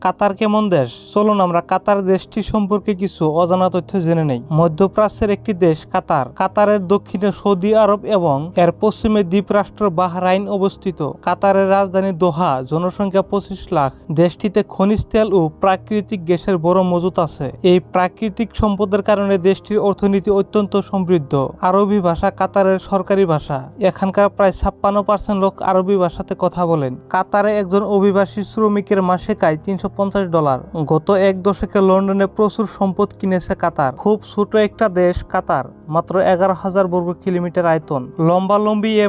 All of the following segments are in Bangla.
কাতার কেমন দেশ? চলুন আমরা কাতার দেশটি সম্পর্কে কিছু অজানা তথ্য জেনে নেই। মধ্যপ্রাচ্যের একটি দেশ কাতার। কাতারের দক্ষিণে সৌদি আরব এবং এর পশ্চিমে দ্বীপরাষ্ট্র বাহরাইন অবস্থিত। কাতারের রাজধানী দোহা, জনসংখ্যা 25 লাখ। দেশটিতে খনিজ তেল ও প্রাকৃতিক গ্যাসের বড় মজুত আছে। এই প্রাকৃতিক সম্পদের কারণে দেশটির অর্থনীতি অত্যন্ত সমৃদ্ধ। আরবি ভাষা কাতারের সরকারি ভাষা। এখানকার প্রায় 56% লোক আরবি ভাষাতে কথা বলেন। কাতারে একজন অভিবাসী শ্রমিকের মাসিক আয় $350। গত এক দশকে লন্ডনে প্রচুর সম্পদ কিনেছে কাতার। খুব ছোট একটা দেশ কাতার, মাত্র 11,000 বর্গ কিলোমিটার আয়তন। লম্বালম্বি এ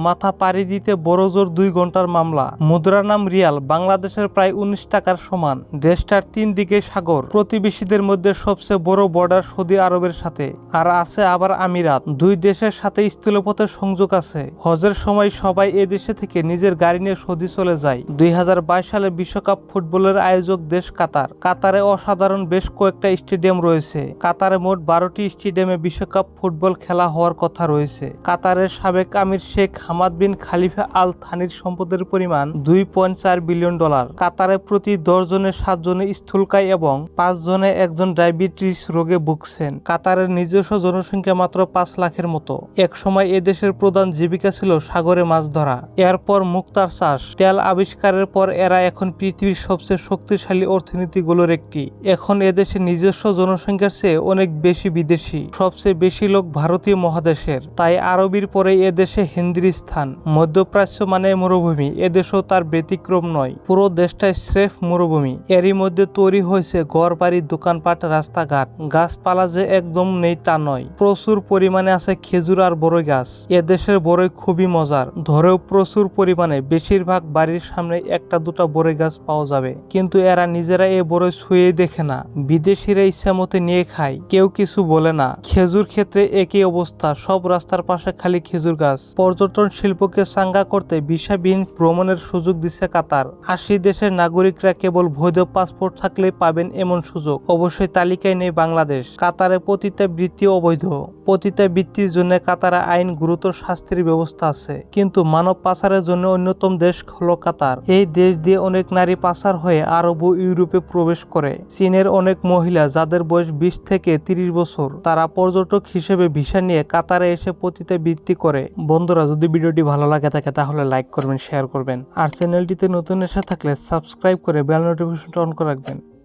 মাথা পাড়ি দিতে বড় জোর 2 ঘন্টার মামলা। মুদ্রার নাম রিয়াল, বাংলাদেশের প্রায় 19 টাকার সমান। দেশটার 3 দিকে সাগর। প্রতিবেশীদের মধ্যে সবচেয়ে বড় বর্ডার সৌদি আরবের সাথে, আর আছে আবার আমিরাত। দুই দেশের সাথে স্থলপথের সংযোগ আছে। হজের সময় সবাই এ দেশে থেকে নিজের গাড়ি নিয়ে সৌদি চলে যায়। 2022 সালে বিশ্বকাপ ফুটবলের আয়োজক দেশ কাতার। কাতারে অসাধারণ বেশ কয়েকটা স্টেডিয়াম রয়েছে। কাতারে মোট 12টি স্টেডিয়ামে বিশ্বকাপ ফুটবল খেলা হওয়ার কথা রয়েছে। কাতারের সাবেক আমির শেখ হামাদ বিন খালিফা আল থানির সম্পদের পরিমাণ $2.4 বিলিয়ন। কাতারে প্রতি 10 জনে 7 জনে স্থূলকায় এবং 5 জনে একজন ডায়াবেটিস রোগে ভুগছেন। কাতারের নিজস্ব জনসংখ্যা মাত্র 5 লাখের মতো। একসময় এদেশের প্রধান জীবিকা ছিল সাগরে মাছ ধরা, এরপর মুক্তার চাষ। তেল আবিষ্কারের পর এরা এখন পৃথিবীর সবচেয়ে শক্তিশালী অর্থনীতিগুলোর একটি। এখন এদেশে নিজস্ব জনসংখ্যার চেয়ে অনেক বেশি বিদেশি। সবচেয়ে বেশি লোক ভারতীয় মহাদেশের, তাই আরবির পরে এদেশে হিন্দির স্থান। মধ্যপ্রাচ্য মানে মরুভূমি, এদেশও তার ব্যতিক্রম নয়। পুরো দেশটাই স্রেফ মরুভূমি। এরই মধ্যে তৈরি হয়েছে ঘর বাড়ি, দোকানপাট, রাস্তাঘাট। গাছপালা যে একদম নেই তা নয়, প্রচুর পরিমাণে আছে খেজুর আর বড়ই গাছ। এদেশের বড়ই খুবই মজার, ধরেও প্রচুর পরিমাণে। বেশিরভাগ বাড়ির সামনে একটা দুটা বড়ই গাছ পাওয়া যাবে, কিন্তু এরা নিজেরা এ বড়ই ছুঁয়ে দেখে না। বিদেশিরা ইচ্ছা মতে নিয়ে খায়, কেউ কিছু বলে না। খেজুর ক্ষেত্রে একই অবস্থা, সব রাস্তার পাশে খালি খেজুর গাছ। পর্যটন শিল্পকে চাঙ্গা করতে ভিসাবিহীন ভ্রমণের সুযোগ দিচ্ছে কাতার। 80 দেশের নাগরিকরা কেবল বৈধ পাসপোর্ট থাকলে পাবেন এমন সুযোগ। অবশ্যই তালিকায় নেই বাংলাদেশ। কাতারে পতিতাবৃত্তি অবৈধ। পতিতাবৃত্তির জন্য কাতারে আইন গুরুতর শাস্তির ব্যবস্থা আছে, কিন্তু মানব পাচারের জন্য অন্যতম দেশ হলো কাতার। এই দেশ দিয়ে অনেক নারী পাচার হয়ে আরব ও ইউরোপে প্রবেশ করে। চীনের অনেক মহিলা যাদের বয়স 20 থেকে 30 বছর, তারা পর্যটক হিসেবে ভিসা নিয়ে কাতারে এসে পতিতাবৃত্তি করে। বন্ধুরা, যদি ভিডিওটি ভালো লাগে থাকে তাহলে লাইক করবেন, শেয়ার করবেন, আর চ্যানেলটিতে নতুন এসে থাকলে সাবস্ক্রাইব করে বেল নোটিফিকেশনটা অন করে রাখবেন।